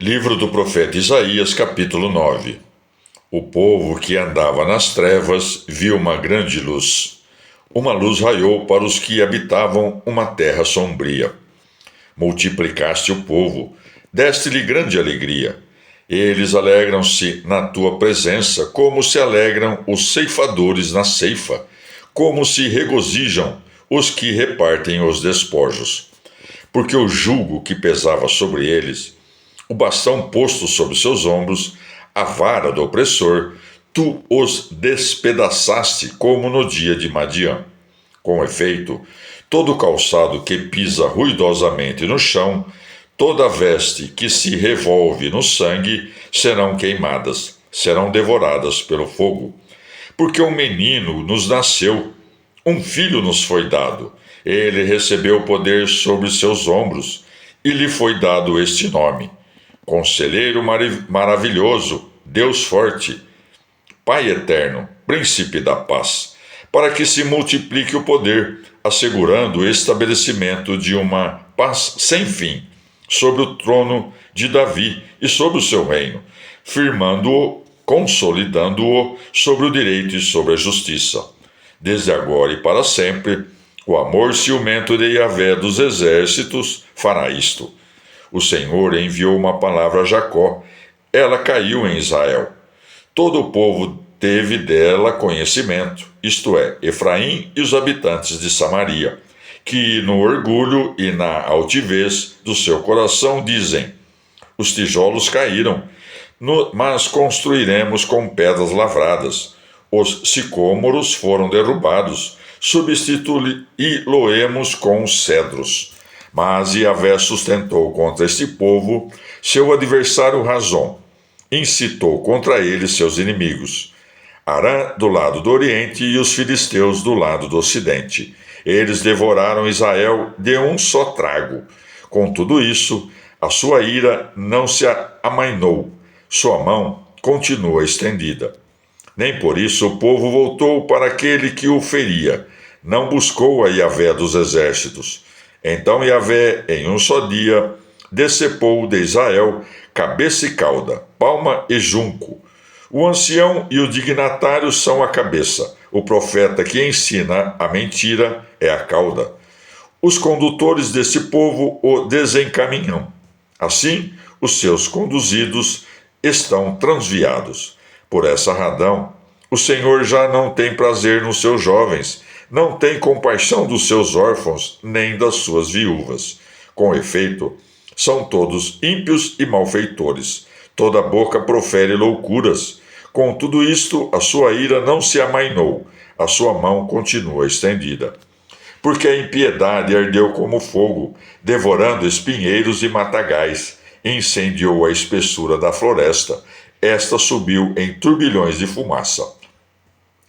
Livro do profeta Isaías, capítulo 9. O povo que andava nas trevas viu uma grande luz. Uma luz raiou para os que habitavam uma terra sombria. Multiplicaste o povo, deste-lhe grande alegria. Eles alegram-se na tua presença, como se alegram os ceifadores na ceifa, como se regozijam os que repartem os despojos. Porque o jugo que pesava sobre eles, o bastão posto sobre seus ombros, a vara do opressor, tu os despedaçaste como no dia de Madiã. Com efeito, todo calçado que pisa ruidosamente no chão, toda veste que se revolve no sangue, serão queimadas, serão devoradas pelo fogo. Porque um menino nos nasceu, um filho nos foi dado, ele recebeu poder sobre seus ombros, e lhe foi dado este nome: Conselheiro maravilhoso, Deus forte, Pai eterno, Príncipe da paz, para que se multiplique o poder, assegurando o estabelecimento de uma paz sem fim sobre o trono de Davi e sobre o seu reino, firmando-o, consolidando-o sobre o direito e sobre a justiça. Desde agora e para sempre, o amor ciumento de Yahvé dos exércitos fará isto. O Senhor enviou uma palavra a Jacó, ela caiu em Israel. Todo o povo teve dela conhecimento, isto é, Efraim e os habitantes de Samaria, que no orgulho e na altivez do seu coração dizem: os tijolos caíram, mas construiremos com pedras lavradas. Os sicômoros foram derrubados, substituí-los com cedros. Mas Yahvé sustentou contra este povo seu adversário Razom, incitou contra ele seus inimigos, Arã do lado do oriente e os filisteus do lado do ocidente. Eles devoraram Israel de um só trago. Com tudo isso, a sua ira não se amainou, sua mão continua estendida. Nem por isso o povo voltou para aquele que o feria, não buscou a Yahvé dos exércitos. Então Yahvé, em um só dia, decepou de Israel cabeça e cauda, palma e junco. O ancião e o dignatário são a cabeça, o profeta que ensina a mentira é a cauda. Os condutores desse povo o desencaminham. Assim, os seus conduzidos estão transviados. Por essa razão, o Senhor já não tem prazer nos seus jovens, não tem compaixão dos seus órfãos, nem das suas viúvas. Com efeito, são todos ímpios e malfeitores. Toda boca profere loucuras. Com tudo isto, a sua ira não se amainou, a sua mão continua estendida. Porque a impiedade ardeu como fogo, devorando espinheiros e matagais, incendiou a espessura da floresta, esta subiu em turbilhões de fumaça.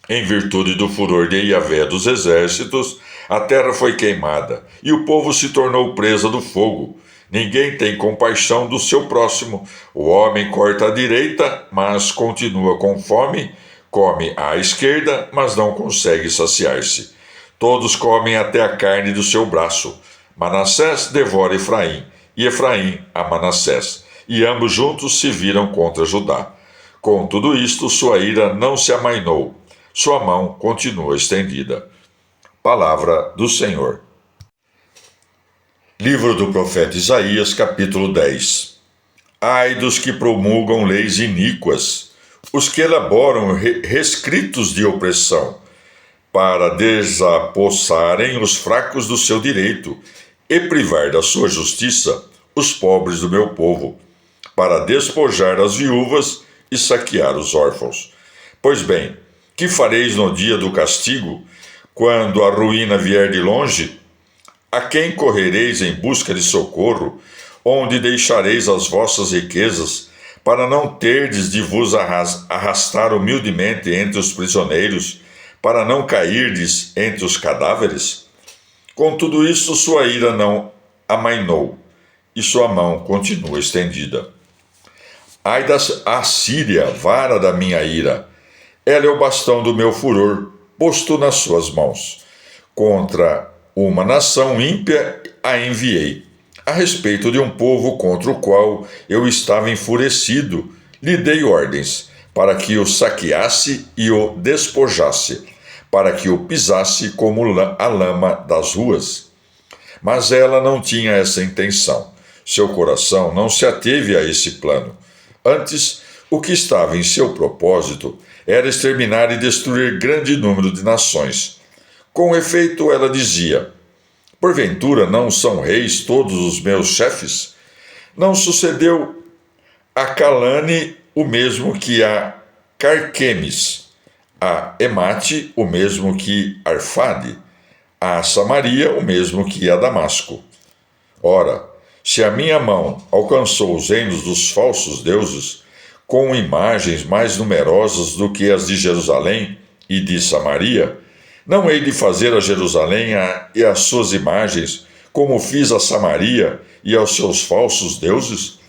Em virtude do furor de Yahvé dos exércitos, a terra foi queimada, e o povo se tornou presa do fogo. Ninguém tem compaixão do seu próximo. O homem corta à direita, mas continua com fome, come à esquerda, mas não consegue saciar-se. Todos comem até a carne do seu braço. Manassés devora Efraim, e Efraim a Manassés, e ambos juntos se viram contra Judá. Com tudo isto, sua ira não se amainou, sua mão continua estendida. Palavra do Senhor. Livro do profeta Isaías, capítulo 10. Ai dos que promulgam leis iníquas, os que elaboram rescritos de opressão, para desapossarem os fracos do seu direito e privar da sua justiça os pobres do meu povo, para despojar as viúvas e saquear os órfãos. Pois bem, que fareis no dia do castigo, quando a ruína vier de longe? A quem correreis em busca de socorro? Onde deixareis as vossas riquezas, para não terdes de vos arrastar humildemente entre os prisioneiros, para não cairdes entre os cadáveres? Com tudo isso, sua ira não amainou, e sua mão continua estendida. Ai da Assíria, vara da minha ira, ela é o bastão do meu furor, posto nas suas mãos. Contra uma nação ímpia a enviei. A respeito de um povo contra o qual eu estava enfurecido, lhe dei ordens, para que o saqueasse e o despojasse, para que o pisasse como a lama das ruas. Mas ela não tinha essa intenção. Seu coração não se ateve a esse plano. Antes, o que estava em seu propósito era exterminar e destruir grande número de nações. Com efeito, ela dizia: porventura não são reis todos os meus chefes? Não sucedeu a Calane o mesmo que a Carquemes, a Emate o mesmo que Arfade, a Samaria o mesmo que a Damasco. Ora, se a minha mão alcançou os reinos dos falsos deuses, com imagens mais numerosas do que as de Jerusalém e de Samaria, não hei de fazer a Jerusalém e as suas imagens, como fiz a Samaria e aos seus falsos deuses?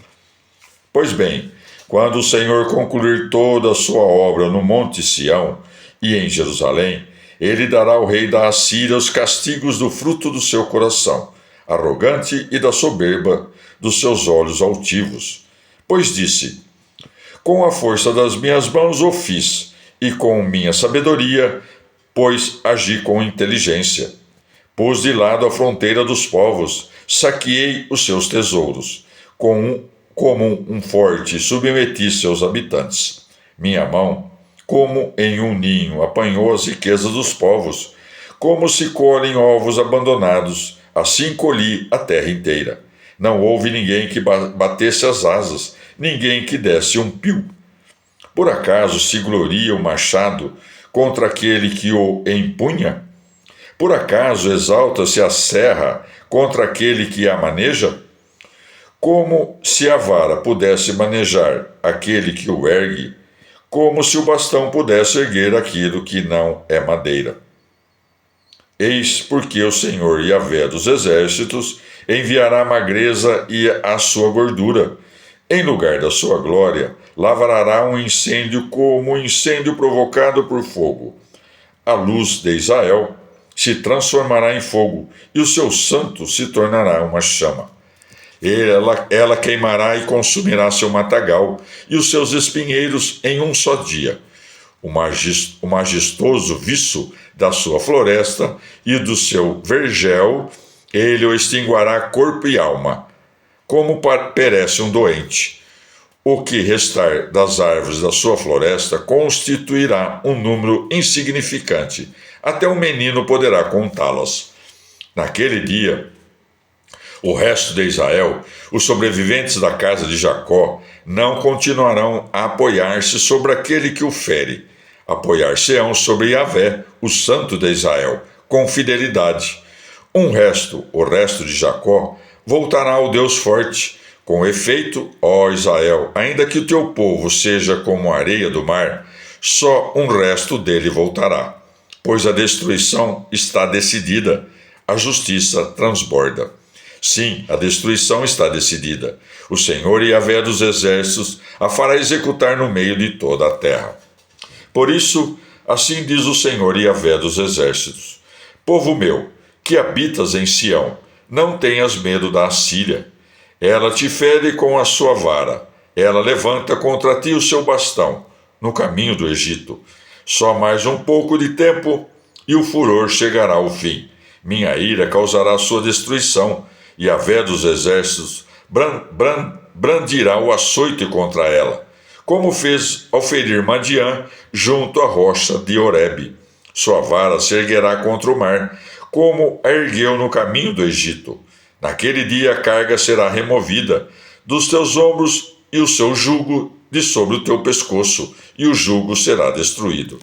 Pois bem, quando o Senhor concluir toda a sua obra no Monte Sião e em Jerusalém, ele dará ao rei da Assíria os castigos do fruto do seu coração, arrogante, e da soberba dos seus olhos altivos. Pois disse: com a força das minhas mãos o fiz, e com minha sabedoria, pois agi com inteligência. Pus de lado a fronteira dos povos, saqueei os seus tesouros, como um forte submeti seus habitantes. Minha mão, como em um ninho, apanhou as riquezas dos povos, como se colhem ovos abandonados, assim colhi a terra inteira. Não houve ninguém que batesse as asas, ninguém que desse um pio. Por acaso se gloria o machado contra aquele que o empunha? Por acaso exalta-se a serra contra aquele que a maneja? Como se a vara pudesse manejar aquele que o ergue, como se o bastão pudesse erguer aquilo que não é madeira. Eis porque o Senhor Yahvé dos exércitos enviará a magreza e a sua gordura. Em lugar da sua glória, lavrará um incêndio como um incêndio provocado por fogo. A luz de Israel se transformará em fogo, e o seu santo se tornará uma chama. Ela queimará e consumirá seu matagal, e os seus espinheiros em um só dia. O majestoso viço da sua floresta e do seu vergel, ele o extinguirá corpo e alma, como perece um doente. O que restar das árvores da sua floresta constituirá um número insignificante, até um menino poderá contá-las. Naquele dia, o resto de Israel, os sobreviventes da casa de Jacó, não continuarão a apoiar-se sobre aquele que o fere. Apoiar-se-ão sobre Yahvé, o Santo de Israel, com fidelidade. O resto de Jacó, voltará ao Deus forte. Com efeito, ó Israel, ainda que o teu povo seja como a areia do mar, só um resto dele voltará. Pois a destruição está decidida, a justiça transborda. Sim, a destruição está decidida. O Senhor Yahvé dos exércitos a fará executar no meio de toda a terra. Por isso, assim diz o Senhor Yahvé dos exércitos: povo meu, que habitas em Sião, não tenhas medo da Assíria. Ela te fere com a sua vara, ela levanta contra ti o seu bastão, no caminho do Egito. Só mais um pouco de tempo, e o furor chegará ao fim. Minha ira causará sua destruição, e Yahvé dos exércitos brandirá o açoite contra ela, como fez ao ferir Madiã junto à rocha de Horebe. Sua vara se erguerá contra o mar, como a ergueu no caminho do Egito. Naquele dia a carga será removida dos teus ombros e o seu jugo de sobre o teu pescoço, e o jugo será destruído.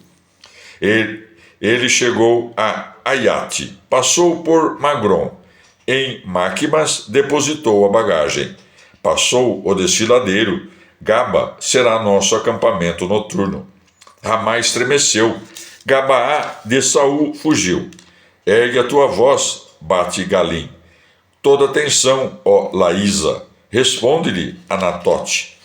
Ele chegou a Aiate, passou por Magron. Em Maquimas depositou a bagagem. Passou o desfiladeiro. Gaba será nosso acampamento noturno. Ramá estremeceu. Gabaá de Saul fugiu. Ergue a tua voz, bate Galim. Toda atenção, ó Laísa. Responde-lhe, Anatote.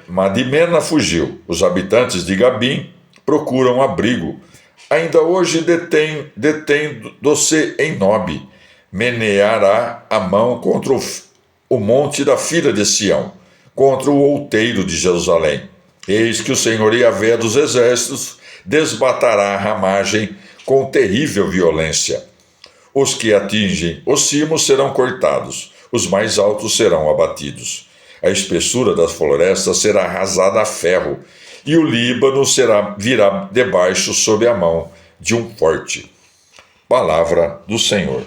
Madimena fugiu. Os habitantes de Gabim procuram abrigo. Ainda hoje detém doce em Nobe. meneará a mão contra o monte da filha de Sião, contra o outeiro de Jerusalém. Eis que o Senhor Yahvé dos exércitos desbatará a ramagem com terrível violência. Os que atingem os cimos serão cortados, os mais altos serão abatidos. A espessura das florestas será arrasada a ferro, e o Líbano virá debaixo sob a mão de um forte. Palavra do Senhor.